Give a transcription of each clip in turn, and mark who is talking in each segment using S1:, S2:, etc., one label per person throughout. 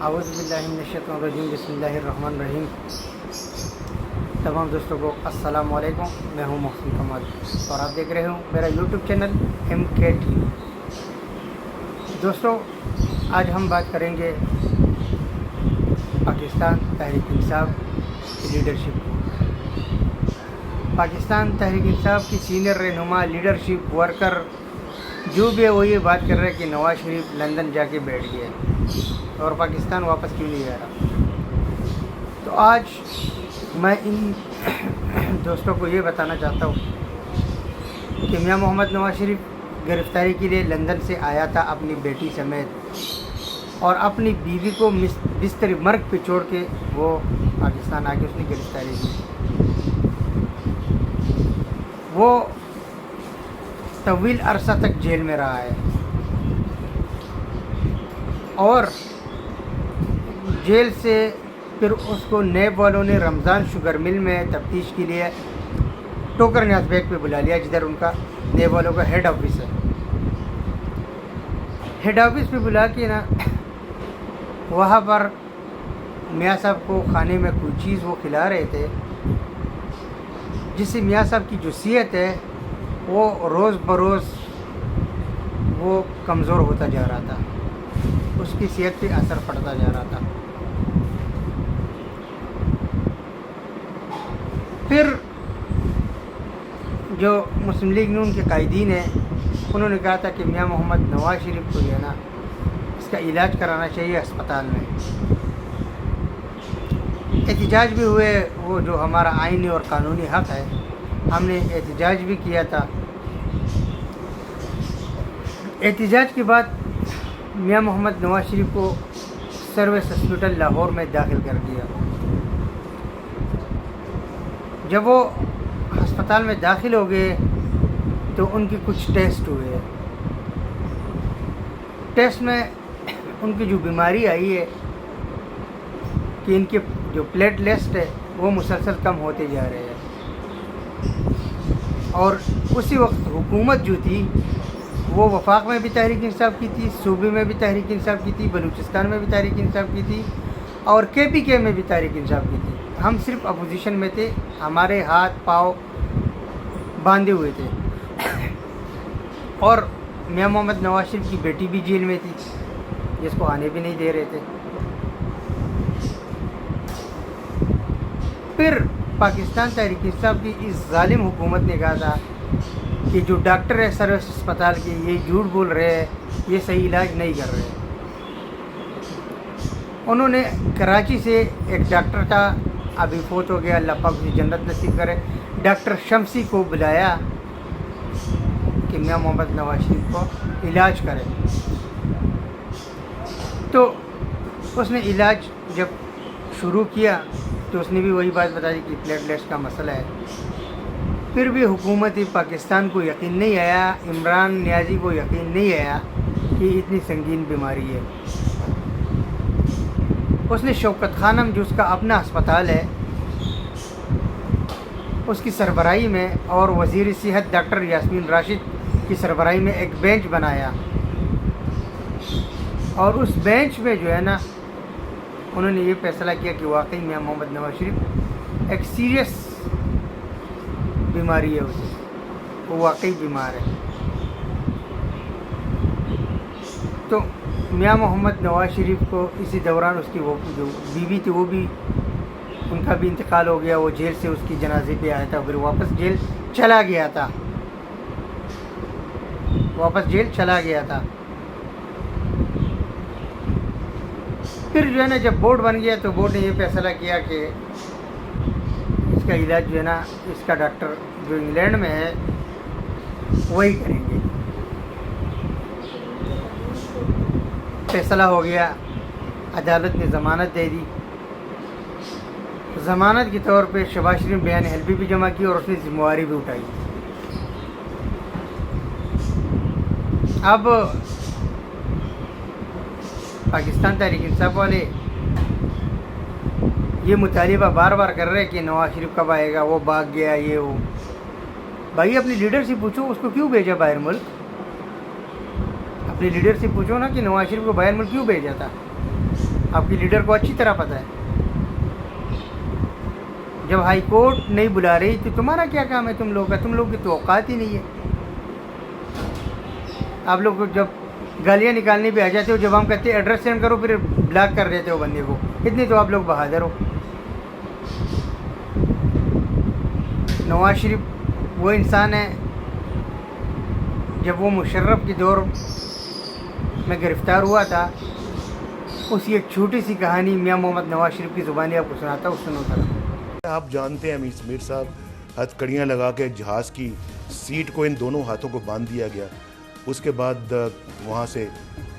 S1: اعوذ باللہ من الشیطان الرجیم بسم اللہ الرحمن الرحیم۔ تمام دوستوں کو السلام علیکم، میں ہوں محسن کمال اور آپ دیکھ رہے ہوں میرا یوٹیوب چینل MK TV۔ دوستوں، آج ہم بات کریں گے پاکستان تحریک انصاف کی لیڈرشپ۔ پاکستان تحریک انصاف کی سینئر رہنما، لیڈرشپ، ورکر جو بھی ہے وہ یہ بات کر رہے ہیں کہ نواز شریف لندن جا کے بیٹھ گیا اور پاکستان واپس کیوں نہیں آ رہا۔ تو آج میں ان دوستوں کو یہ بتانا چاہتا ہوں کہ میاں محمد نواز شریف گرفتاری کے لیے لندن سے آیا تھا اپنی بیٹی سمیت، اور اپنی بیوی کو بستر مرگ پہ چھوڑ کے وہ پاکستان آ کے اس نے گرفتاری کی۔ وہ طویل عرصہ تک جیل میں رہا ہے اور جیل سے پھر اس کو نیب والوں نے رمضان شوگر مل میں تفتیش کے لیے ٹوکر نیاز بیگ پہ بلا لیا، جدھر ان کا نیب والوں کا ہیڈ آفس ہے۔ ہیڈ آفس پہ بلا کے وہاں پر میاں صاحب کو کھانے میں کوئی چیز وہ کھلا رہے تھے، جس سے میاں صاحب کی جو صحت ہے وہ روز بروز وہ کمزور ہوتا جا رہا تھا، اس کی صحت پہ اثر پڑتا جا رہا تھا۔ پھر جو مسلم لیگ نون کے قائدین ہیں انہوں نے کہا تھا کہ میاں محمد نواز شریف کو جو ہے نا اس کا علاج کرانا چاہیے ہسپتال میں۔ احتجاج بھی ہوئے، وہ جو ہمارا آئینی اور قانونی حق ہے، ہم نے احتجاج بھی کیا تھا۔ احتجاج کے بعد میاں محمد نواز شریف کو سروس ہاسپٹل لاہور میں داخل کر دیا۔ جب وہ ہسپتال میں داخل ہو گئے تو ان کی کچھ ٹیسٹ ہوئے۔ ٹیسٹ میں ان کی جو بیماری آئی ہے کہ ان کے جو پلیٹ لیسٹ ہے وہ مسلسل کم ہوتے جا رہے ہیں، اور اسی وقت حکومت جو تھی وہ وفاق میں بھی تحریک انصاف کی تھی، صوبے میں بھی تحریک انصاف کی تھی، بلوچستان میں بھی تحریک انصاف کی تھی، اور KPK میں بھی تحریک انصاف کی تھی۔ ہم صرف اپوزیشن میں تھے، ہمارے ہاتھ پاؤں باندھے ہوئے تھے، اور میاں محمد نواز شریف کی بیٹی بھی جیل میں تھی جس کو آنے بھی نہیں دے رہے تھے۔ پھر پاکستان تحریک انصاف کی اس ظالم حکومت نے کہا تھا کہ جو ڈاکٹر ہے سروس اسپتال کے یہ جھوٹ بول رہے ہیں، یہ صحیح علاج نہیں کر رہے۔ انہوں نے کراچی سے ایک ڈاکٹر تھا، ابھی فوت ہو گیا، اللہ پاک اسے جنت نصیب کرے، ڈاکٹر شمسی کو بلایا کہ میاں محمد نواز شریف کو علاج کرے۔ تو اس نے علاج جب شروع کیا تو اس نے بھی وہی بات بتا دی کہ پلیٹلیٹس کا مسئلہ ہے۔ پھر بھی حکومت پاکستان کو یقین نہیں آیا، عمران نیازی کو یقین نہیں آیا کہ اتنی سنگین بیماری ہے۔ اس نے شوکت خانم جو اس کا اپنا ہسپتال ہے اس کی سربراہی میں اور وزیر صحت ڈاکٹر یاسمین راشد کی سربراہی میں ایک بینچ بنایا، اور اس بینچ میں جو ہے نا انہوں نے یہ فیصلہ کیا کہ واقعی میاں محمد نواز شریف ایک سیریس بیماری ہے، اسے وہ واقعی بیمار ہے۔ تو میاں محمد نواز شریف کو اسی دوران اس کی وہ جو بیوی تھی وہ بھی ان کا بھی انتقال ہو گیا، وہ جیل سے اس کی جنازے پہ آیا تھا، پھر واپس جیل چلا گیا تھا۔ پھر جو ہے نا جب بورڈ بن گیا تو بورڈ نے یہ فیصلہ کیا کہ اس کا علاج جو ہے نا اس کا ڈاکٹر جو انگلینڈ میں ہے وہی کریں گے۔ فیصلہ ہو گیا، عدالت نے ضمانت دے دی۔ ضمانت کے طور پہ شہباز شریف بیان حلفی بھی جمع کی اور اس نے ذمہ داری بھی اٹھائی۔ اب پاکستان تحریک انصاف والے یہ مطالبہ بار بار کر رہے کہ نواز شریف کب آئے گا، وہ بھاگ گیا، یہ وہ۔ بھائی اپنی لیڈر سے پوچھو اس کو کیوں بھیجا باہر ملک، اپنے لیڈر سے پوچھو نا کہ نواز شریف کو باہر ملک کیوں بھیجا تھا۔ آپ کی لیڈر کو اچھی طرح پتہ ہے. جب ہائی کورٹ نہیں بلا رہی تو تمہارا کیا کام ہے؟ تم لوگ کا، تم لوگ کی تو اوقات ہی نہیں ہے. آپ لوگ کو جب گالیاں نکالنے پہ آ جاتے ہو، جب ہم کہتے ہیں ایڈریس سینڈ کرو پھر بلاک کر دیتے ہو بندے کو. اتنے تو آپ لوگ بہادر ہو. نواز شریف وہ انسان ہے، جب وہ مشرف کے دور میں گرفتار ہوا تھا، اس کی ایک چھوٹی سی کہانی میاں محمد نواز شریف کی زبانی آپ کو سناتا ہوں، سنو ذرا.
S2: آپ جانتے ہیں میر صاحب، ہتھ کڑیاں لگا کے جہاز کی سیٹ کو ان دونوں ہاتھوں کو باندھ دیا گیا. اس کے بعد وہاں سے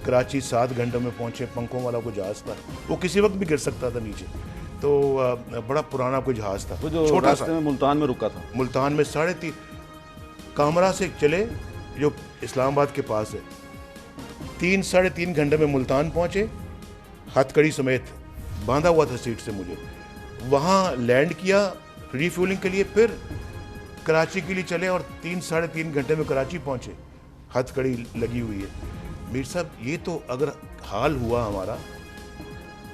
S2: کراچی 7 گھنٹوں میں پہنچے. پنکھوں والا کوئی جہاز تھا، وہ کسی وقت بھی گر سکتا تھا نیچے. تو بڑا پرانا کوئی جہاز تھا، چھوٹا سا.
S3: ملتان میں رکا تھا.
S2: ملتان میں 3.5 کامرا سے چلے جو اسلام آباد کے پاس ہے. 3-3.5 گھنٹے میں ملتان پہنچے، ہتھ کڑی سمیت باندھا ہوا تھا سیٹ سے. مجھے وہاں لینڈ کیا ری فیولنگ کے لیے، پھر کراچی کے لیے چلے اور 3-3.5 گھنٹے میں کراچی پہنچے. ہتھ کڑی لگی ہوئی ہے. میر صاحب یہ تو اگر حال ہوا ہمارا،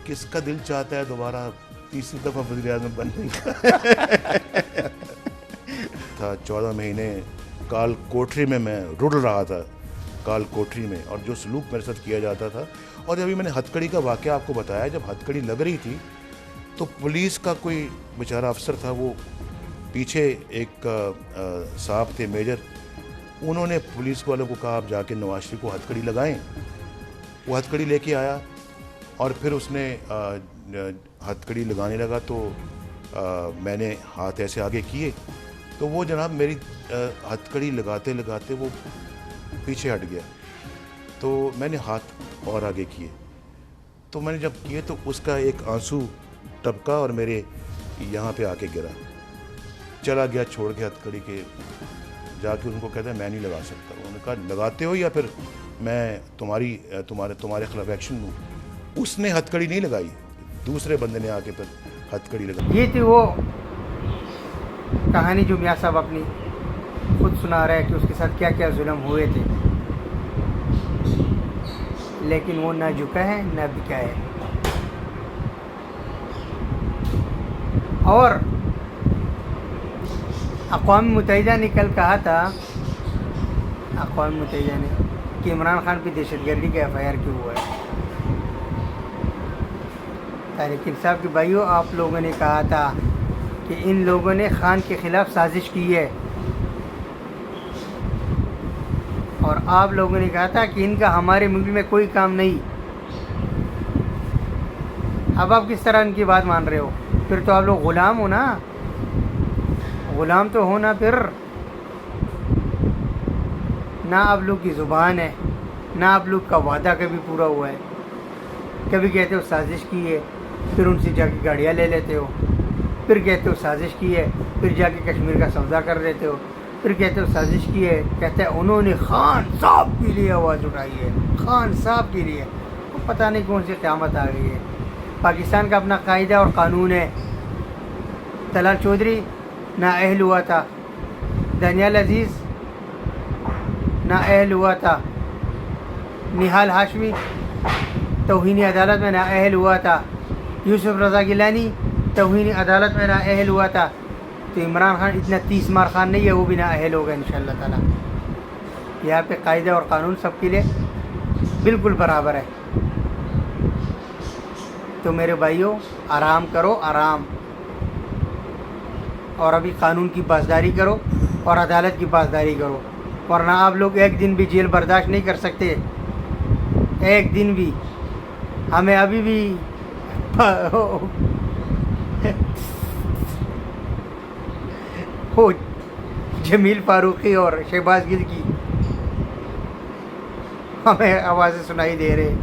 S2: کس کا دل چاہتا ہے دوبارہ تیسری دفعہ وزیر اعظم بننے کا؟ تھا 14 مہینے کال کوٹری میں رڑ رہا تھا، کال کوٹری میں، اور جو سلوک میرے ساتھ کیا جاتا تھا. اور جب میں نے ہتھ کڑی کا واقعہ آپ کو بتایا، جب ہتھ کڑی لگ رہی تھی تو پولیس کا کوئی بیچارہ افسر تھا، وہ پیچھے ایک صاحب تھے میجر، انہوں نے پولیس والوں کو کہا آپ جا کے نواز شریف کو ہتھ کڑی لگائیں. وہ ہتھ کڑی لے کے آیا اور پھر اس نے ہتھ کڑی لگانے لگا تو میں نے ہاتھ ایسے آگے کیے تو وہ جناب میری ہتھ کڑی لگاتے لگاتے وہ پیچھے ہٹ گیا. تو میں نے ہاتھ اور آگے کیے، تو میں نے جب کیے تو اس کا ایک آنسو ٹپکا اور میرے یہاں پہ آ کے گرا. چلا گیا چھوڑ کے ہتھ کڑی کے. جا کے ان کو کہتا ہے میں نہیں لگا سکتا. انہوں نے کہا لگاتے ہو یا پھر میں تمہارے خلاف ایکشن لوں. اس نے ہتھ کڑی نہیں لگائی، دوسرے بندے نے آ کے پھر ہتھ کڑی لگائی.
S1: یہ تھی وہ کہانی جو میاں صاحب اپنی خود سنا رہے ہیں کہ اس کے ساتھ کیا کیا ظلم ہوئے تھے، لیکن وہ نہ جھکا ہے نہ بکا ہے. اور اقوام متحدہ نے کل کہا تھا، اقوام متحدہ نے، کہ عمران خان پہ دہشت گردی کا FIR کیوں ہوا ہے. تحریک انصاف کے بھائیوں، آپ لوگوں نے کہا تھا کہ ان لوگوں نے خان کے خلاف سازش کی ہے، اور آپ لوگوں نے کہا تھا کہ ان کا ہمارے ملک میں کوئی کام نہیں. اب آپ کس طرح ان کی بات مان رہے ہو؟ پھر تو آپ لوگ غلام ہو نا. غلام تو ہونا، پھر نہ آپ لوگ کی زبان ہے، نہ آپ لوگ کا وعدہ کبھی پورا ہوا ہے. کبھی کہتے ہو سازش کی ہے، پھر ان سے جا کے گاڑیاں لے لیتے ہو. پھر کہتے ہو سازش کی ہے، پھر جا کے کشمیر کا سودا کر دیتے ہو. پھر کہتے ہو سازش کی ہے، کہتے ہیں انہوں نے خان صاحب کے لیے آواز اٹھائی ہے، خان صاحب کے لیے. پتہ نہیں کون سی قیامت آ گئی ہے. پاکستان کا اپنا قاعدہ اور قانون ہے. طلال چودھری نااہل ہوا تھا، دانیال عزیز نااہل ہوا تھا، نہال ہاشمی توہین عدالت میں نااہل ہوا تھا، یوسف رضا گیلانی توہین عدالت میں نااہل ہوا تھا. تو عمران خان اتنا 30 مار خان نہیں ہے، وہ بھی نااہل ہوگا انشاءاللہ تعالیٰ. یہاں پہ قاعدہ اور قانون سب کے لیے بالکل برابر ہے. تو میرے بھائیوں، آرام کرو، آرام. اور ابھی قانون کی پاسداری کرو اور عدالت کی پاسداری کرو، ورنہ آپ لوگ ایک دن بھی جیل برداشت نہیں کر سکتے. ایک دن بھی. ہمیں ابھی بھی وہ جمیل فاروقی اور شہباز گل کی ہمیں آوازیں سنائی دے رہے.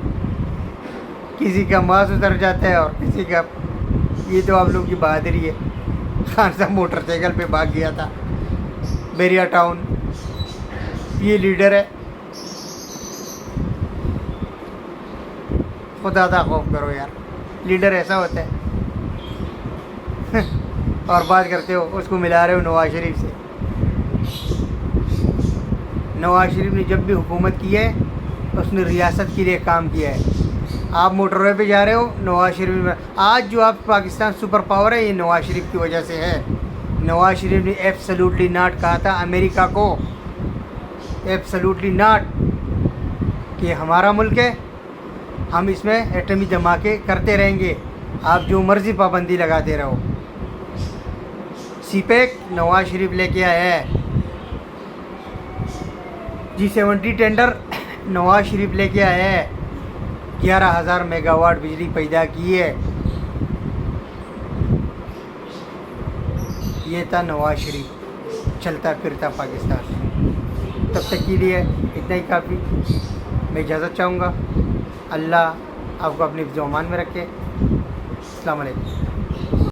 S1: کسی کا ماس اتر جاتا ہے اور کسی کا. یہ تو آپ لوگ کی بہادری ہے. خان صاحب موٹر سائیکل پہ بھاگ گیا تھا بیریا ٹاؤن. یہ لیڈر ہے. خدا دا خوف کرو یار. لیڈر ایسا ہوتا ہے. اور بات کرتے ہو اس کو ملا رہے ہو نواز شریف سے. نواز شریف نے جب بھی حکومت کی ہے اس نے ریاست کے لیے کام کیا ہے. آپ موٹر وے پہ جا رہے ہو نواز شریف میں. آج جو آپ پاکستان سپر پاور ہے یہ نواز شریف کی وجہ سے ہے. نواز شریف نے ایبسلیوٹلی ناٹ کہا تھا امریکہ کو, ایبسلیوٹلی ناٹ, کہ ہمارا ملک ہے, ہم اس میں ایٹمی دھماکے کرتے رہیں گے, آپ جو مرضی پابندی لگاتے رہو. سی پیک نواز شریف لے کے آیا ہے, G70 ٹینڈر نواز شریف لے کے آیا ہے, 11,000 میگا واٹ بجلی پیدا کی ہے. یہ تھا نواز شریف چلتا پھرتا پاکستان. تب تک کے لیے اتنا ہی کافی. میں اجازت چاہوں گا. اللہ آپ کو اپنی حفظ و امان میں رکھے. السلام علیکم.